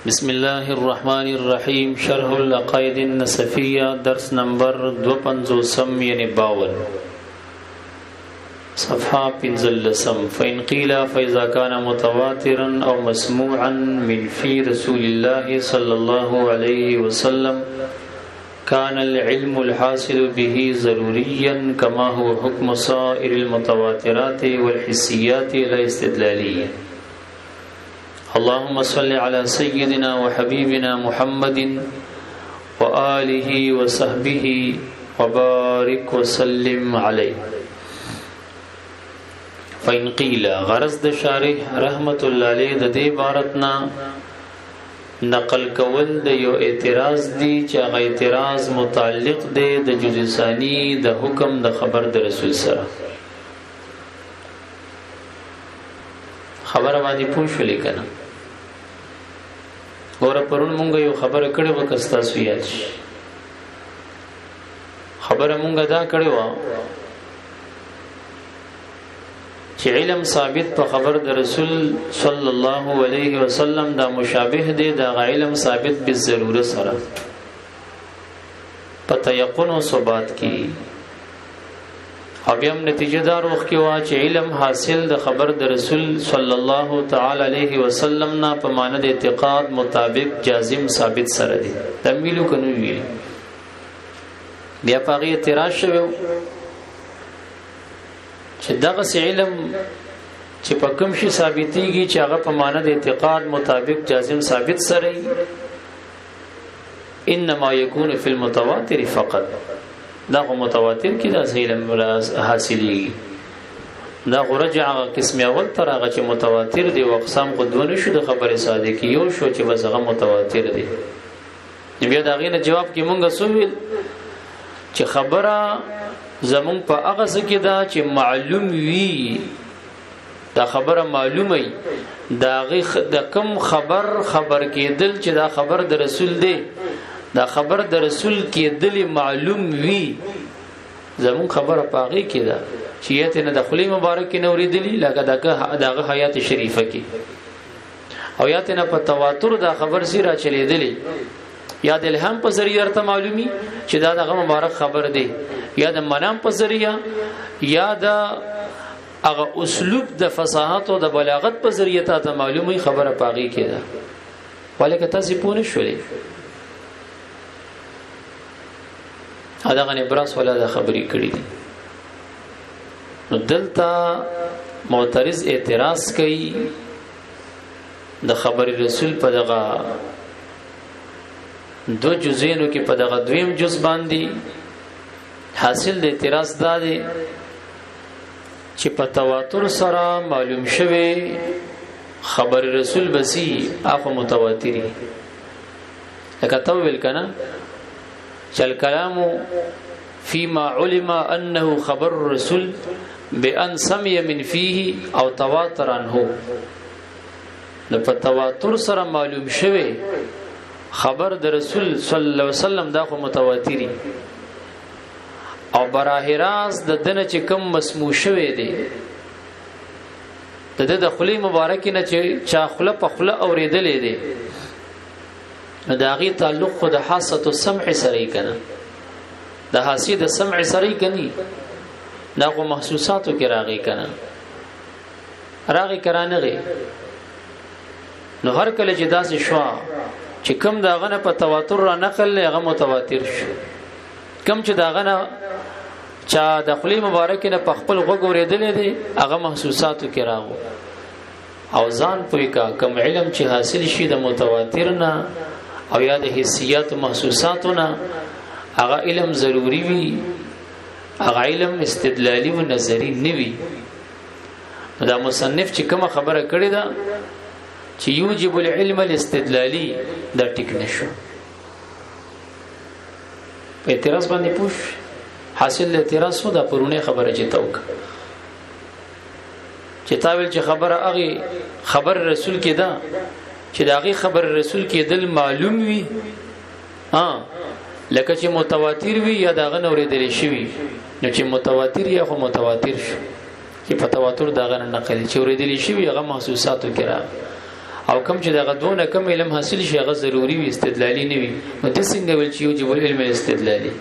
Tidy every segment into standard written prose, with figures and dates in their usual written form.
بسم الله الرحمن الرحيم شرح العقائد النسفية درس نمبر 250 یعنی 52 صفحة پنزلسم فإن قيل فإذا كان متواترا أو مسموعا من في رسول الله صلى الله عليه وسلم كان العلم الحاصل به ضروريا كما هو حكم سائر المتواترات والحسيات لا استدلالية. اللهم صل على سيدنا وحبيبنا محمد وآله وصحبه وبارك وسلم عليه. فإن قيل غرض د شارح رحمت الله علیه د دې عبارتنا نقل کول د یو اعتراض دی چې هغه اعتراض متعلق دی د جزء ثانی د حکم د خبر د رسول سره. خبره باندې پوښولې کنه ګوره پرون مونږ یو خبره کړې وکستا سویاج خبره مونږ دا کړې و چې علم ثابت په خبر د رسول صلی الله علیه وسلم دا مشابه دی دا علم ثابت به ضرورت سره په تيقن او ثبات کی او بیا نتیجه دار وخت کې وا چې علم حاصل د خبر د رسول صلی الله تعالی علیه وسلم نه په معنی د اعتقاد مطابق جازم ثابت سره دی تمویل کنو ویل بیا پاغه اعتراض شوه چې دغه علم چې په کوم شي ثابتيږي چې هغه په معنی د اعتقاد مطابق جازم ثابت سره انما يكون في المتواتر فقط دا متواتر کې دا علم حاصلي دا رجع قسم اول تر هغه چې متواتر دی او اقسام خو دونه شو د خبره صادقي یو شو چې بس هغه متواتر دی. بیا دا غینه جواب کې مونږ سوویل چې خبره زمون په هغه څه کې دا چې معلوم وي دا خبره معلومه دا د کم خبر کېدل چې دا خبر د رسول دی دا خبر د رسول کېدل معلوم وي زمون خبره پاغي کې دا چې یته نه د خلی مبارک نه اوریدلی لکه دغه حیات شریفه کې او یته نه په تواتر دا خبر سره چلیدلی یا د الهام په ذریعہ ته معلومي چې دا دغه مبارک خبر دی یا د منام په ذریعہ یا د هغه اسلوب د فصاحت او د بلاغت په ذریعہ ته معلومي خبره پاغي کې دا ولکه تاسو پونه شولې هغه نه براس ولا د خبرې کړې دي نو دلته معترض اعتراض کوي د خبر رسول په دغه دو جزئینو کې په دغه دویم جز باندې حاصل د اعتراض دا دی چې په تواتر سره معلوم شوی خبر رسول بسی اخو متواتری لکه تو ویل کنه چل کلام فيما علم انه خبر الرسول بان سمي من فيه او تواتر عنه نو په تواتر سره معلوم شوی خبر د رسول صلی الله علیه وسلم دا خو متواتری او براه راست د دنه چې کم مسموع شوی دی د خلی مبارک نه چې چا خله په خله اوریدلې دی دا غي تعلق خو د حاسه السمع سره کنه د حاسه د سمع سره کني دا خو محسوساتو کې راغی کنه راغی کرانه غي نو هر کله چې داسې شوا چې کم داغه نه په تواتر را نقل هغه متواتر شو کم چې داغه نه چا د خلی مبارک نه په خپل غوږ اوریدلې دي هغه محسوساتو کې راغو او ځان پوي کا کم علم چې حاصل شي د متواتر نه او یا د حسیات او محسوساتو نه هغه علم ضروری وي هغه علم استدلالي او نظری نه وي دا مصنف چې کومه خبره کړې ده چې یوجب العلم الاستدلالي دا ټیک نشو په اعتراض باندې پوښ حاصل اعتراض سو دا پرونه خبره چې توک چې تاویل چې خبره هغه خبر رسول کې ده چې داغي خبر رسول کې دل معلوم وي لکه چې متواتر وي یا داغه نوریدل شي نو چې متواتر یا خو متواتر شي چې په تواتر داغه نقل چې اوریدل شي هغه محسوساتو کې را او کم چې دغه دونه کم علم حاصل شي هغه ضروری وي استدلالي نه وي نو د څنګه ول چې یوجب العلم الاستدلالي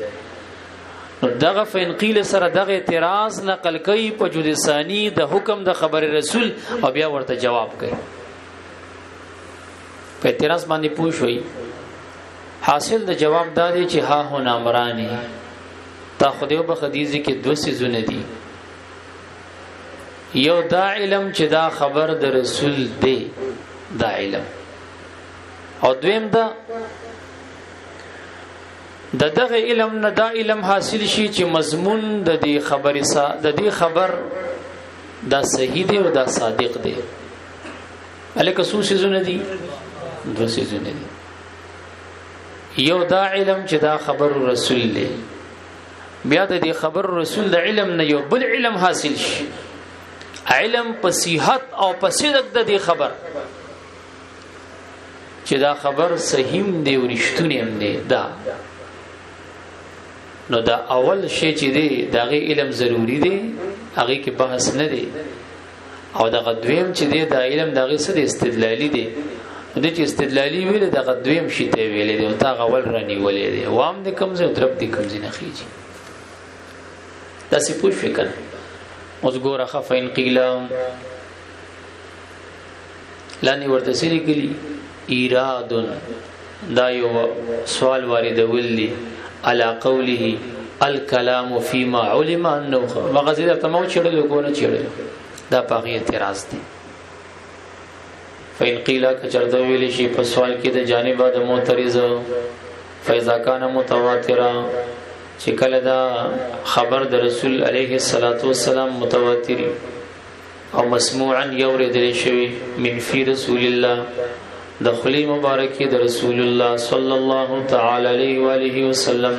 نو دغه فین قیل سره دغه اعتراض نقل کوي په جود ثانی د حکم د خبر رسول او بیا ورته جواب کوي په اعتراض باندې پوښوي حاصل د جواب دا دی چې ها هو نامرانی تا خدایو په حدیث کې دوه سيزونه دي یو دا علم چې دا خبر د رسول دی دا علم او دویم دا دغه علم نه دا علم حاصل شي چې مضمون د دې خبرې د دې خبر دا صحیح دی او دا صادق دی الکه څو سيزونه دي دوه سيزونه دي یو دا علم چې دا خبر رسول دی بیا د دې خبر رسول د علم نه یو بل علم حاصل شي علم په صحت او په صدق د دې خبر چې دا خبر صحیح دی او رښتونی هم دی دا نو دا اول شی چې دی داغه علم ضروری دی هغه کې بحث نه دی او دا دویم چې دی دا علم داغه سره استدلالي دی د چې استدلالي ویل دا دویم شی ته ویل دی او تا اول رانی ولې دی وام د کمزې او درب د کمزې نه خيږي دا سی پوښ فکر اوس ګوره خفین قیل لانی ورته سری کلی ایراد دا یو سوال وارد وللی على قوله الكلام فيما علم انه مغزله تمو چړل ګوره چړل دا پاغي اعتراض دی فین قیل کچرده ویل شي په سوال کې د جانب د معترض فاذا كان متواترا چې کله دا خبر د رسول عليه الصلاه والسلام متواتر او مسموعا يورد شوی من فی رسول الله دخلی مبارکی د رسول الله صلی الله تعالی علیه و آله وسلم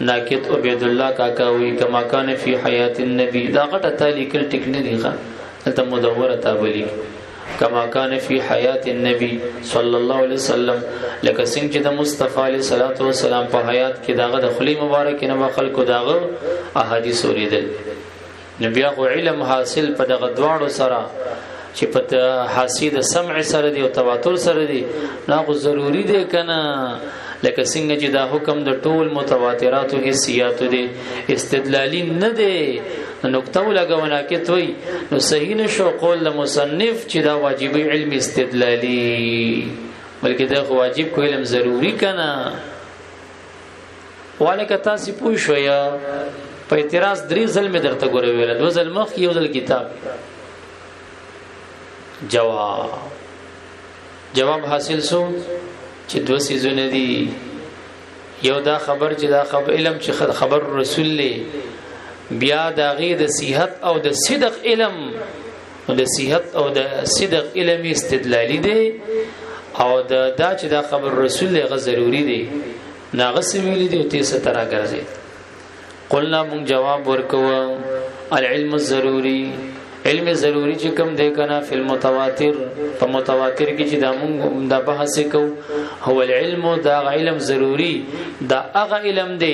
ناکت عبید الله کاکاوی کما کان فی حیات النبی دا غټه تالیکل ټیک نه دی ښه ته مدوره تابلی کما کان فی حیات النبی صلی الله علیه وسلم لکه څنګه چې د مصطفی علیه الصلاۃ والسلام په حیات کې داغه دخلی مبارک نه خلکو داغه احادیث اوریدل نبی هغه علم حاصل په دغه دواړو سره چې په حاسید سمع سره دی او تواتر سره دی نو ضروری دی کنه لکه څنګه چې دا حکم د ټول متواترات او حسیات دی استدلالی نه دی نقطه ولګونه کې توي نو صحیح نشو قول د مصنف چې دا واجبي علم استدلالی بلکې دا واجب کو علم ضروری کنه والکه تاسو پوښویا په اعتراض درې ځل مې درته ګورې ویل دو ځل مخ یو ځل کتاب جواب حاصل سو چې دوه سيزونه دي یو دا خبر چې دا خبر علم چې خبر رسول له بیا دا غي د صحت او د صدق علم او د صحت او د صدق علم استدلالي دي او دا چې دا خبر رسول له ضروري دي ناغس ویلي دي او تیسه ترا ګرځي قلنا مون جواب ورکو العلم الضروري علم ضروری چې کوم دی کنه فل متواتر په متواتر کې چې دا مونږ دا بحث کو هو العلم دا علم ضروری دا هغه علم دی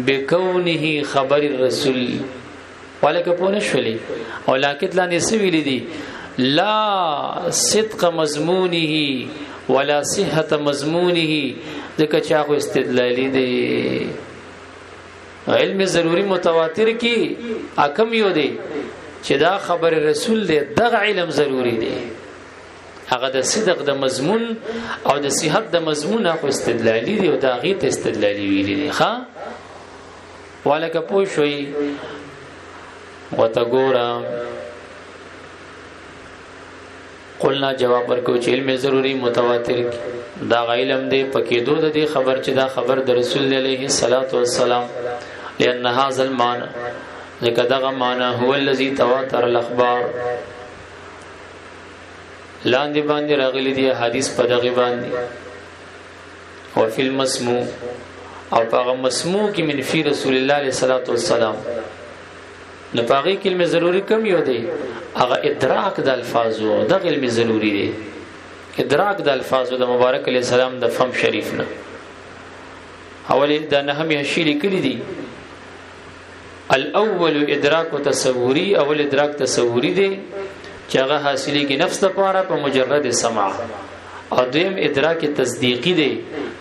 بکونه خبر الرسول ولکه پونه شولې او لکه لا نسویل دي لا صدق مضمونه ولا صحه مضمونه ځکه چې هغه استدلالي دی علم ضروری متواتر کې اکم یو دی چې دا خبر رسول دی دغه علم ضروری دی هغه د صدق د مضمون او د صحت د مضمون خو استدلالی دی او دا غیت استدلالی ویلی دی ښا ولکه پوښوي وتګورا قلنا جواب ورکو چې علم ضروری متواتر دا علم دی پکې دوه د خبر چې دا خبر د رسول علیه الصلاۃ والسلام لأن هذا المعنى ذکر دغه معنی هو الذي تواتر الاخبار لاندې باندې راغلي دي حدیث په دغه باندې او فی المسموع او په مسموع کې من فی رسول الله علیه الصلاۃ والسلام نو پاغي کلمه ضروری کم یو دی هغه ادراک د الفاظو د علم ضروری دی ادراک د الفاظو د مبارک علیه السلام د فم شریف نه اولې د نهم شیری کلی دی الاول ادراک تصوری اول ادراک تصوری دی چې هغه حاصلې کې نفس د پاره په مجرد سمع، او دویم ادراک تصدیقی دی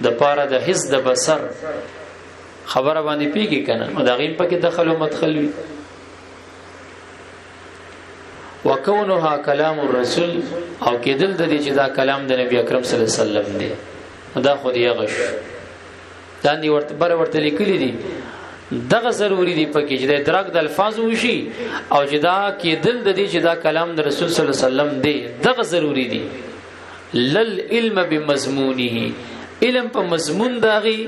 د پاره د حس د بصر خبره باندې پیږي کنه، او دا غیم پکې دخل او مدخل وي. وکونها کلام الرسول، او کېدل د دې چې دا کلام د نبی اکرم صلی الله علیه وسلم دی، دا خو دی غش باندې ورته لیکلي دي. دغه ضروری دی پکې چې د ادراک د الفاظ وشي، او چې دا کېدل د دې چې دا کلام د رسول صلی الله علیه وسلم دی، دغه ضروری دی. لل علم بمضمونه، علم په مضمون داغي،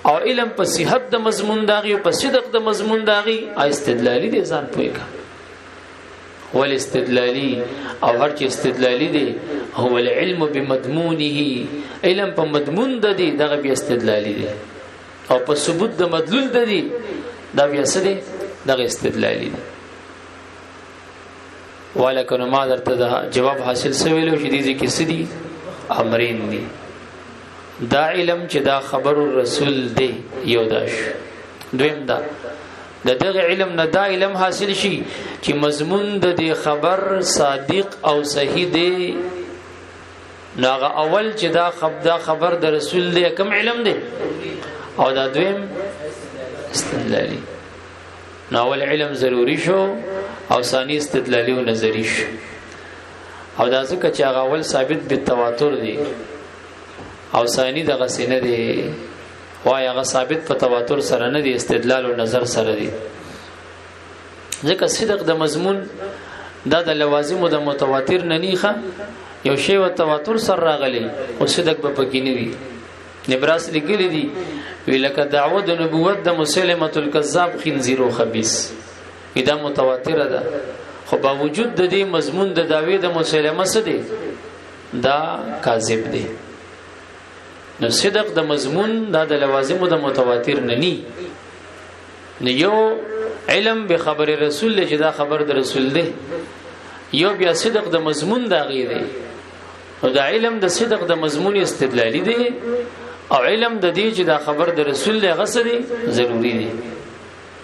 او علم په صحت د مضمون داغي، او په صدق د مضمون داغي، استدلالی دي ځان پوهیږي. ول استدلالی او هر چې استدلالی دی هو العلم بمضمونه، علم په مضمون د دې دغه بیا استدلالی دی، او په ثبوت د مدلول د دې دا بیا څه دی، دغه استدلالی دی. ولکه ما درته دا جواب حاصل سویلو چې دې کې څه دي، امرین دي. دا علم چې دا خبر الرسول دی یو داش، دویم دا د دغه علم نه دا علم حاصل شي چې مضمون د دې خبر صادق او صحیح دی. ناغه اول چې دا خبر د رسول دی کوم علم دی، او دا دویم استدلالی. نو اول علم ضروری شو، او ثانی استدلالی او نظری شو. او دا ځکه چې هغه اول ثابت بالتواتر دی، او ثانی دغه سینه دی، وای هغه ثابت په تواتر سره نه دی، استدلال او نظر سره دی. ځکه صدق د مضمون دا د لوازم د متواتر نه نیخه، یو شی و تواتر سره راغلی او صدق به پکې نه وي. نبراس لګلی دی وی لکه دعوه د نبوت د مسلمه الکذاب خنزیر او خبيث، دا متواتر ده، خو باوجود د دې مضمون د دعوی د مسلمه څه دی، دا کاذب دی. نو صدق د مضمون دا د لوازم د متواتر نه ني. نو یو علم به خبر رسول له چې دا خبر د رسول دی، یو بیا صدق د مضمون دا غي دی. او دا علم د صدق د مضمون استدلالی دی، او علم د دې چې دا خبر د رسول له غسري ضروری دی.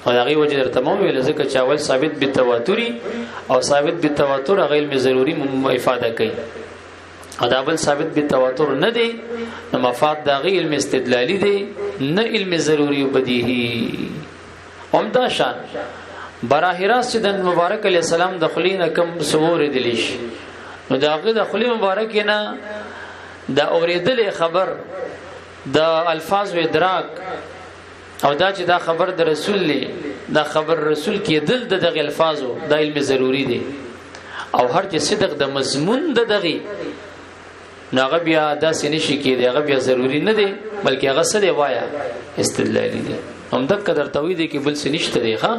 او دا غي وجه درته مو ویل ځکه چې اول ثابت بالتواتری، او ثابت بالتواتر هغه علم ضروری افاده کوي، او دا بل ثابت بالتواتر نه دی، نو مفاد دا غي علم استدلالی دی، نه علم ضروری او بدیهی. همدا شان براه راست د مبارک علی السلام د خلینا کم سور دلیش، نو دا غي د خلی مبارک نه دا اوریدل خبر د الفاظ و ادراک، او دا چې دا خبر د رسول له دا خبر رسول کې دل د دغه الفاظو د علم ضروری دی. او هر چې صدق د مضمون د دغه ناغه بیا داسې نشي کېږي، هغه بیا ضروری نه دی، بلکې هغه څه دی وایا استدلالی دی. هم د قدر توحید کې بل څه نشته دی. ښا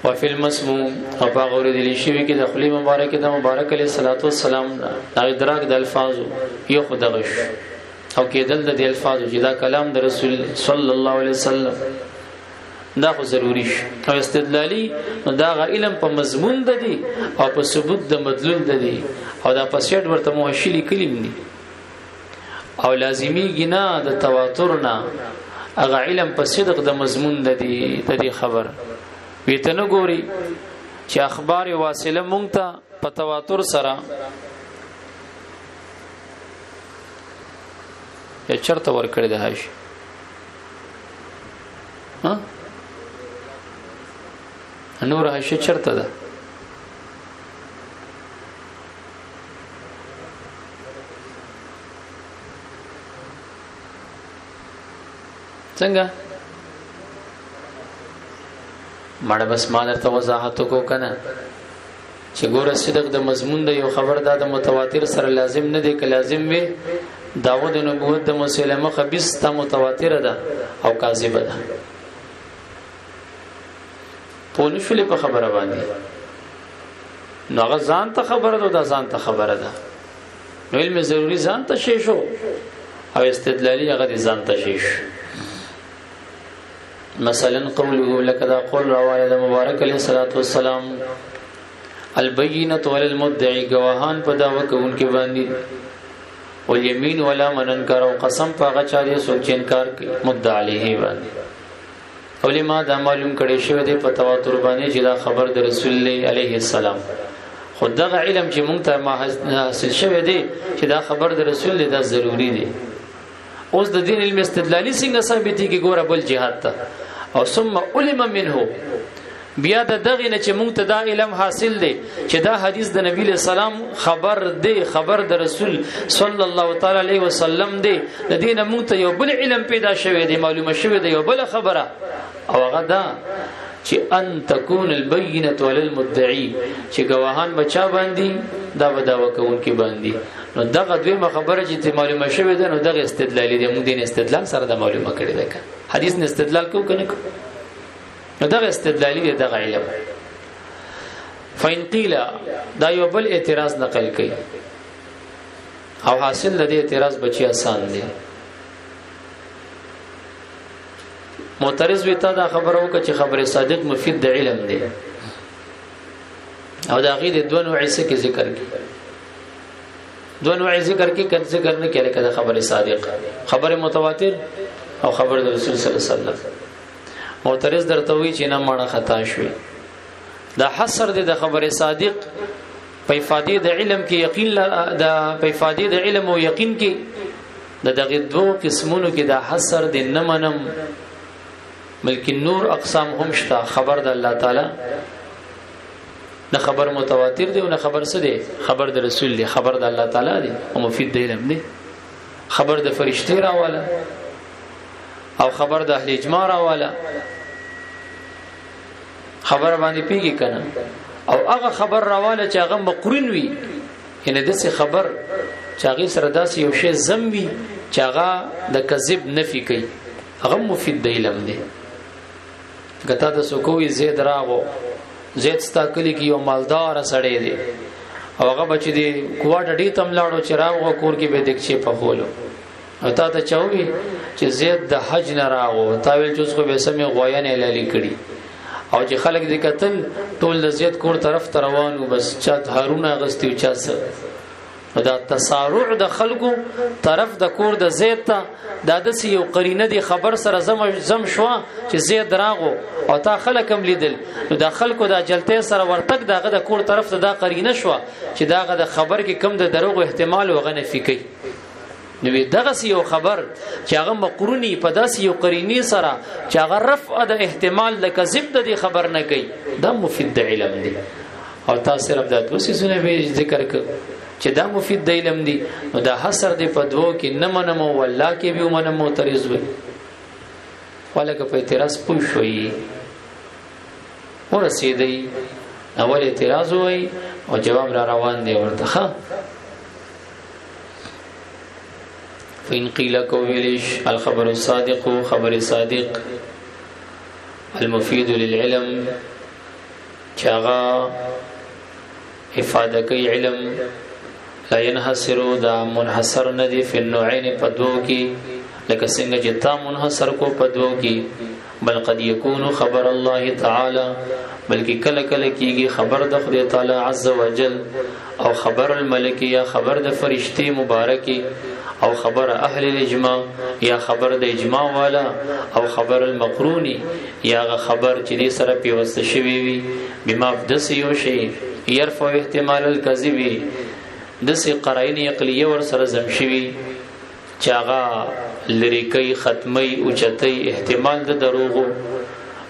وفي المسموم او باغور دي شوی کې د خلی مبارک د مبارک علیه الصلاۃ والسلام دا ادراک د الفاظ یو خدغش، او کېدل د الفاظ چې دا کلام د رسول صلی الله علیه وسلم دا خو ضروری شي. او استدلالی دا غ علم په مضمون د دي، او په ثبوت د مدلول د دي، او دا په سیټ ورته موشلی کلم دي، او لازمی گنا د تواتر نه هغه علم په صدق د مضمون د دي خبر ویته نه ګوري چې اخبار واصله مونږ ته په تواتر سره یا چرته ور کړی ده هاش ها نور هاش چرته ده څنګه مړه بس ما درته وضاحت کو کنه چې ګوره صدق د مضمون د یو خبر د متواتر سره لازم نه دی، که لازم وي داود نبوت د مسلمه خبيث ته متواتر ده او کاذب ده. پونه شولې په خبره باندې نو هغه ځان ته خبره ده، دا ځان ته خبره ده. نو علم ضروری ځان ته شي شو، او استدلالی هغه ځان ته شي شو. مثلا قوله لقد قول روایت مبارک علیہ الصلوۃ والسلام البینۃ وللمدعی، گواهان په داوا کوونکې باندې، والیمین ولا من انکر، او قسم په هغه چا دې څوک چې انکار کوي مدعی علیه باندې، علما دا معلوم کړي شوی دی په تواتر باندې چې دا خبر د رسول الله علیه السلام. خود دغه علم چې مونږ ته حاصل شوی دی چې دا خبر د رسول الله دا ضروری دی. اوس د دین علم استدلالی څنګه ثابتي کې ګوره بل جهاد ته او ثم علم منه بیا د دغه نه چې مونږ ته دا علم حاصل دی چې دا حدیث د نبی له سلام خبر دی، خبر د رسول صلی الله تعالی علیه وسلم دی. د دین مونږ ته یو بل علم پیدا شوی دی، معلومه شوی دی یو بل خبره، او هغه دا چې ان تكون البينه على المدعي چې گواهان بچا باندې دا وداوا کوونکی باندې. نو دغه دویمه خبره چې معلومه شوی ده نو دغه استدلالي دی. موږ دین استدلال سره د معلومه کړی دی، حدیث نه استدلال کوو کنه نو دغه استدلالي دی دغه علم. فإن قيل دا یو بل اعتراض نقل کړي او حاصل د اعتراض بچي آسان دی. معترض وی تا دا خبره وکړه چې خبره صادق مفید د علم دی او دا غي د دوه نوع څه کې ذکر کړي. دوه نوع ذکر کې کله ذکر نه کړي کله خبره صادق، خبره متواتر او خبر د رسول صلی الله علیه وسلم. معترض درته وی چې نه ماړه خطا شوی. دا حصر دی د خبره صادق په افاده د علم کې یقین د په افاده د علم او یقین کې د دغه دوه قسمونو کې دا حصر دی نه منم، بلکې نور اقسام هم شته. خبر د الله تعالی نه خبر متواتر دی او نه خبر څه دی، خبر د رسول دی، خبر د الله تعالی دی او مفید دی علم دی. خبر د فرشتي راواله او خبر د اهل اجماع راواله خبر باندې پیږي کنه، او هغه خبر راواله چې هغه مقرن وي، یعنی دغه خبر چې هغه سره داسې یو شی زم وي چې هغه د کذب نفي کوي، هغه مفید دی علم دی. کته د سکوې زید راغو، زید ستا کلی کې یو مالدار سړی دی او هغه بچی دی کوټه ډی تم لاړو چې راغو کور کې به دک شي په خولو او تا ته چاوي چې زید د حج نه راغو، تا ویل چې خو به سمې غویانه لالي کړي او چې خلک دې قتل ټول د زید کور طرف ته روانو، بس چا هارون غستی او چا څه دا تسارع د خلکو طرف د کور د زید ته دا د یو قرینه دی خبر سره زم شو چې زید راغو او تا خلک هم لیدل. نو د خلکو د جلته سره ورتک دغه د کور طرف ته دا قرینه شو چې داغه د خبر کې کم د دروغ احتمال او غنه فکر. نو دغه یو خبر چې هغه مقرونی په داس یو قرینی سره چې هغه رفع د احتمال د کذب د خبر نه کوي، دا مفید د علم دی. او تاسو صرف د توسيزونه به ذکر ک چې دا مفید د علم دی. نو دا حصر دی په دوه کې نه منمو والله کې به منمو معترض وي ولکه په اعتراض پوه شوي ورسېدی اول اعتراض وي او جواب را روان دی ورته. فإن قيل كويلش الخبر الصادق خبر صادق المفيد للعلم چاغا افاده کوي علم لا ينحصر دا منحصر ندي في النوعين پدو کی لکه څنګه چې تا منحصر کو پدو کی، بل قد يكون خبر الله تعالى بلکې کله کله کیږي خبر د خدای تعالی عز وجل او خبر الملکی یا خبر د فرشتي مبارکی او خبر اهل الاجماع یا خبر د اجماع والا او خبر المقرونی یا خبر چې دې سره پیوست شوی وي بما بدس یو شی يرفع احتمال الكذب دسي قرائن عقلیه ور سره زم شوی چاغا لریکي ختمي او چتي احتمال د دروغو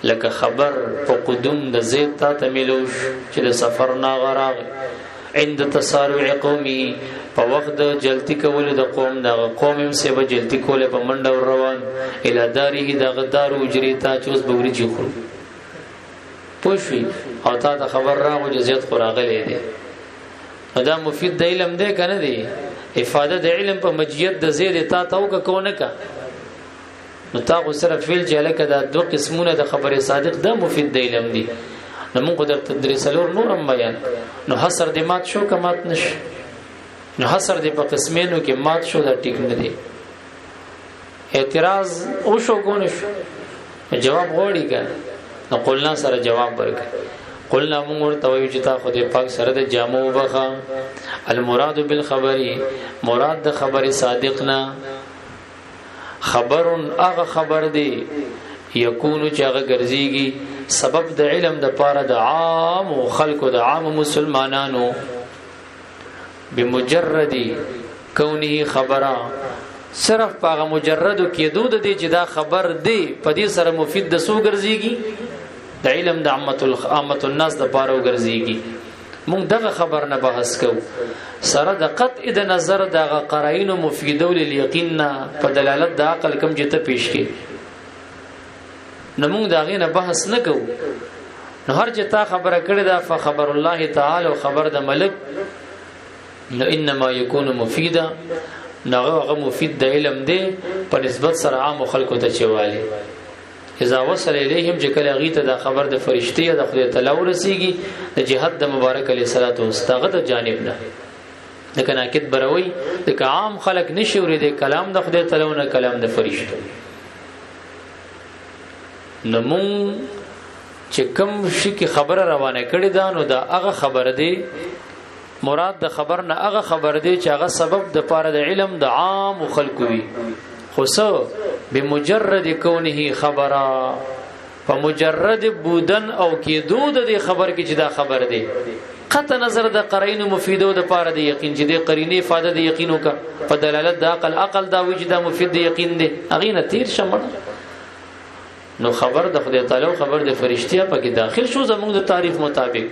لکه خبر په قدوم د زید تا تملوش چې د سفر ناغراغ عند تسارع قومي په وخت د جلتی کول د قوم د قوم سه به جلتی کوله په منډه روان اله داره د غدار اجری تا چوس بوري جوړ پوښي او تا د خبر راغو چې زید خوراغلې دي دا مفید د علم دی کنه دی افاده د علم په مجیت د زید تا توګه کو نه کا نو تا غو سره فعل جلکه د دوه قسمونه د خبره صادق دا مفید د علم دی. نو موږ د تدریس لور نورم بیان نو حصر د مات شو کمات نش نو حصر د په قسمینو کې مات شو دا ټیک نه دی. اعتراض او شو کو نش جواب غوړی کنه نو قلنا سره جواب ورکړه قلنا موږ ورته وایو چې تا خدای پاک سره د جامو وبخا المراد بالخبر مراد د خبر صادق نه خبر اغه خبر دی یکونو چې هغه ګرځيږي سبب د علم د پاره د عام او خلکو د عام مسلمانانو بمجرد کونه خبره صرف پاغه مجرد کېدو د دې چې دا خبر دی په دې سره مفید د سو ګرځيږي د علم د عامه الناس د پاره ګرځيږي مونږ دغه خبر نه بحث کوو سره د قطع د نظر د قرائن مفیدو لليقین په دلالت د عقل کم جته پیش کې نو مونږ دغه نه بحث نه کوو نو هر جتا خبره کړی دا فخبر الله تعالی او خبر د ملک نو انما يكون مفیدا نغه مفید د علم دی په نسبت سره عام خلکو ته چواله اذا وصل الیهم جکل غیته د خبر د فرشتي د خدای تعالی ورسیږي د جهاد د مبارک علی صلوات و استغه د جانب نه د کناکت بروي د عام خلک نشي ورې د کلام د خدای تعالی نه کلام د فرشتو نمون چې کوم شي کی خبره روانه کړي دا نو دا هغه خبره دی مراد د خبر نه هغه خبر دی چې هغه سبب د پاره د علم د عام خلکو وي خصو بمجرد کونه خبره فمجرد بودن او کېدو د خبر کې چې دا خبر دی قطع نظر د قرائن مفیدو د پاره د یقین چې د قرینه افاده د یقینو کا په دلالت د عقل دا وجد مفید د یقین دی اغه نه تیر شمن نو خبر د خدای تعالی خبر د فرشتیا پکې داخل شو زموږ د تعریف مطابق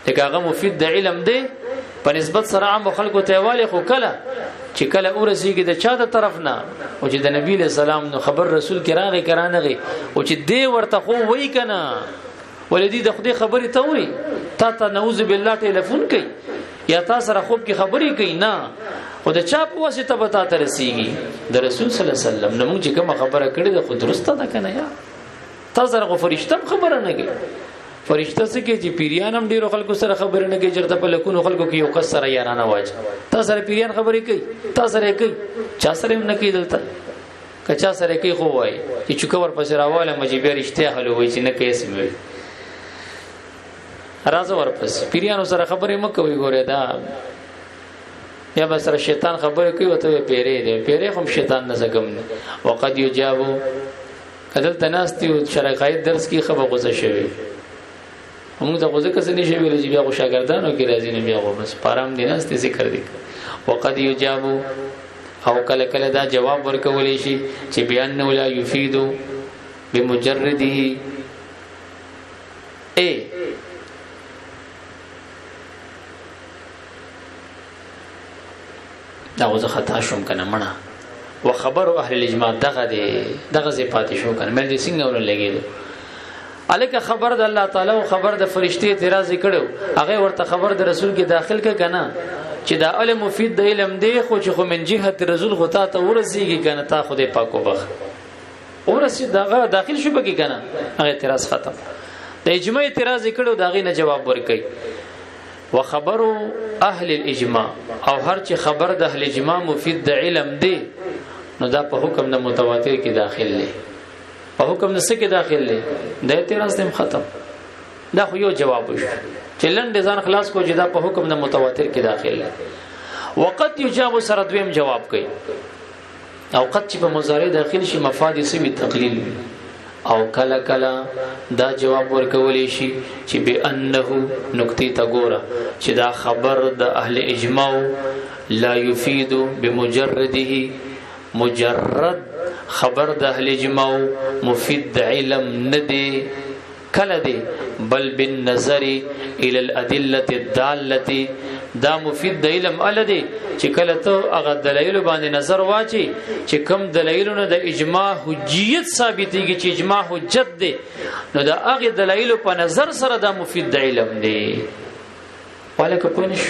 دغه مفید د علم دی په نسبت سره عام خلکو ته والی خو کله چې کله ورسیږي د چا د طرف نه او چې د نبی له سلام نو خبر رسول کرانه کرانغه او چې دی ورته خو وای کنه ولدي د خدای خبري ته وای تا نعوذ بالله ټلیفون کوي یا تا سره خوب کې خبري کوي نه او د چا په واسطه به تا ته رسیږي د رسول صلی الله علیه وسلم نو موږ چې کوم خبره کړې ده خو درسته ده کنه یا تا سره خو فرشته خبره نه کوي فرشته څه کې چې پیریان هم ډیرو خلکو سره خبره نه کوي چې په لکونو خلکو کې یو کس سره یارانه واجه تا سره پیریان خبرې کوي تا سره کوي چا سره نه کوي دلته کچا سره کوي خو وای چې چوکور پسې راواله مجيبه رښتیا حل وای چې نه کوي سمې راځو ورپس پیریانو سره خبرې مکوې ګوره دا یا بس سره شیطان خبرې کوي او ته پیری دی پیری هم شیطان نه زګم نه وقد یجابو کدل تناستی او شرقایت درس کې خبر غوسه شوی موږ ته غوځه کس نه شي ویل چې بیا شاګردانو کې راځي نه بیا بس پارام دیناسته ذکر دي وقد یجابو او کله کله دا جواب ورکول شي چې بیان نه ولا یفید بمجرده دا وځه خطا شوم کنه مړه وخبر اهل الاجماع دغه زپاتې شو کنه مې څنګه ول لګیدو الکه خبر د الله تعالی او خبر د فرشتي اعتراض کړو هغه ورته خبر د رسول کې داخل ک کنه چې دا علم مفید د علم دی خو چې خو من جهه رسول غتا ته ورسیږي کنه تا خدای پاکو بخ ورسې دغه داخل شو بګی کنه هغه اعتراض ختم د اجماع اعتراض کړو داغه نه جواب ورکړي وخبر اهل الاجماع او هر چې خبر د اهل اجماع مفید د علم دی نو دا په حکم د متواتر کې داخل دی په حکم نس کې داخل دی د اعتراض تم ختم دا خو یو جواب وشو چې لنډ ځان خلاص کو چې دا په حکم د متواتر کې داخل دی وقت یجاب سره دویم جواب کوي او قد چې په مضارع داخل شي مفاد سوي تقلیل او کله کله دا جواب ورکول شي چې بانه نقطه تا ګوره چې دا خبر د اهل اجماع لا يفيد بمجرده مجرد خبر د اهل اجماع مفید علم ندي کله دی بل بالنظر الى الادله الداله دا مفید د علم الدی چې کله ته هغه دلایل باندې نظر واچي چې کم دلایلونه د اجماع حجیت ثابتېږي چې اجماع حجت دی نو دا هغه دلایل په نظر سره دا مفید د علم دی ولکه پونش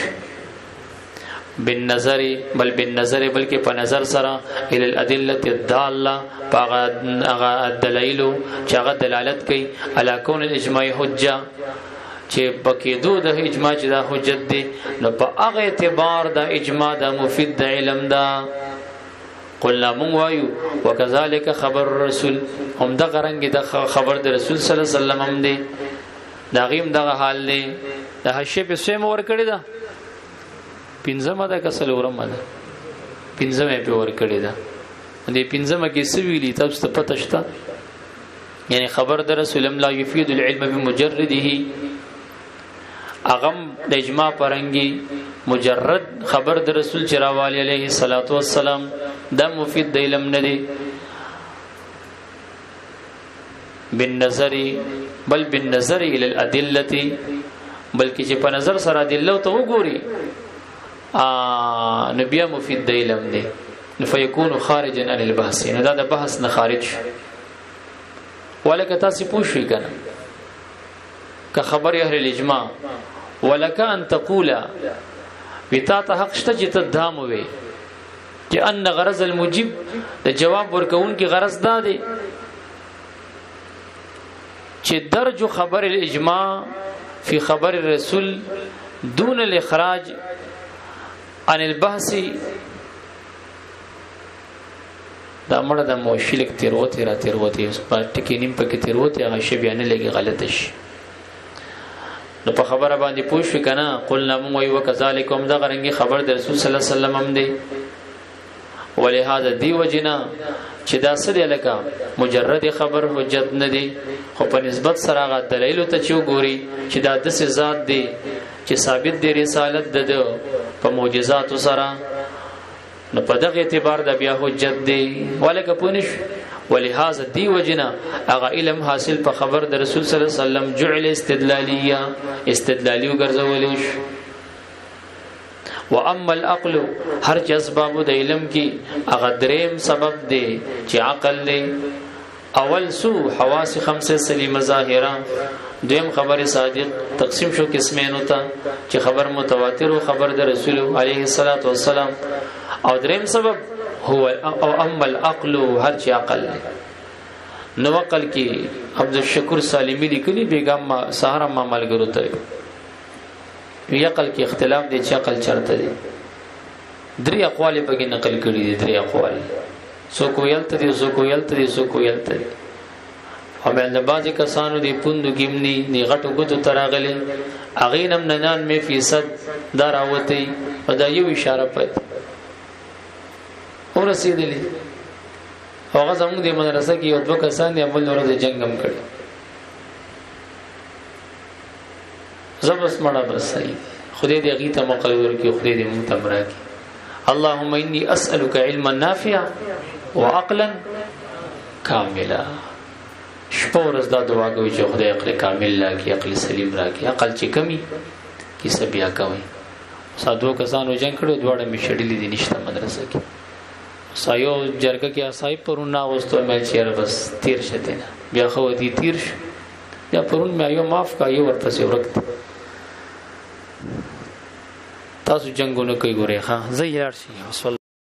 بالنظر بل بالنظر بلکې په نظر سره الى الادله الداله هغه دلایل چې هغه دلالت کوي علی کون الاجماع حجه چې بکیدو د اجماع چې دا حجت دی نو په هغه اعتبار دا اجماع دا مفید د علم دا قلنا مون وایو وکذالک خبر الرسول هم دا غرنګ د خبر د رسول صلی الله علیه وسلم هم دی دا غیم دغه حال دی د حشې په سیم ور کړی دا پنځمه دا کسل ورمه ده پنځمه په ور کړی دا دې پنځمه کې څه ویلي تاسو ته پته شته یعنی خبر در رسول الله لا یفید العلم بمجرده اغم د اجماع پرنګي مجرد خبر د رسول چراوالی علیه الصلاۃ والسلام دا مفید د علم نه دی بالنظر بل بالنظر الى الادله بلکې چې په نظر سره ادله ته وګوري نبی مفید د علم دی فیکون خارجا عن البحث نو دا د بحث نه خارج ولکه تاسو پوښی کنه که خبر اهل الاجماع ولک ان تقول وتا ته حق شته چې ته دام وي چې ان غرض المجيب د جواب ورکون کی غرض دا دی چې درج خبر الاجماع فی خبر الرسول دون الاخراج عن البحث دا مړه د موشلک تیروته را تیروته اوس په ټکی نیم پکې تیروته هغه شی بیان لګي غلط شي نو په خبره باندې پوښښ کنه قلنا مو وی وکذالکم دا غرنګي خبر د رسول صلی الله علیه وسلم هم دی ولهذا دی وجنا چې دا سړی لکه مجرد خبر حجت نه دی خو په نسبت سره غا دلیل ته چوغوري چې دا د ذات دی چې ثابت دی رسالت د په معجزات سره نو په دغه اعتبار د بیا حجت دی ولکه پونش ولهذا دی وجنا اغه علم حاصل په خبر د رسول صلی الله علیه وسلم جعل استدلالی وګرځول شي واما العقل هر اسباب د علم کی اغه دریم سبب دی چې عقل دی اول سو حواس خمسه سلیمه ظاهره دویم خبر صادق تقسیم شو قسمین ہوتا چې خبر متواتر او خبر د رسول علیه الصلاۃ والسلام او دریم سبب هو او اما العقل هر چې عقل نو عقل کې عبد الشکور سالمی لیکلی بیگم سهار ما ملګرو ته وی عقل کې اختلاف دی چې عقل چرته دی درې اقوال په کې نقل کړي دي درې اقوال سو کویلته دي سو کویلته دي سو کویلته دي او باندې بعضی کسانو دی پوند ګمنی نه غټو ګوتو تراغلي اغینم 99% دا راوتی او دا یو اشاره پد اور رسیدلی هغه زموږ د مدرسې کې یو دوه کسان دی بل ورځ جنگم کړي زبس مړه بس صحیح خدای دې غیته مقرر کې خدای دې متبرا کې اللهم انی اسالک علما نافعا وعقلا کاملا شپورز دا دعا کوي چې خدای عقل کامل راکړي عقل سلیم راکړي عقل چې کمی کیسه بیا کوي سادو کسانو جنگ کړو دواړه می شډلې دي نشته مدرسې کې سایو جرګه کې اسای پرونه واستو مې چیرې بس تیر شته بیا خو دې تیر یا پرون مې یو معاف کا یو ورپسې ورکت تاسو جنگونه کوي ګورې ها زه یار شي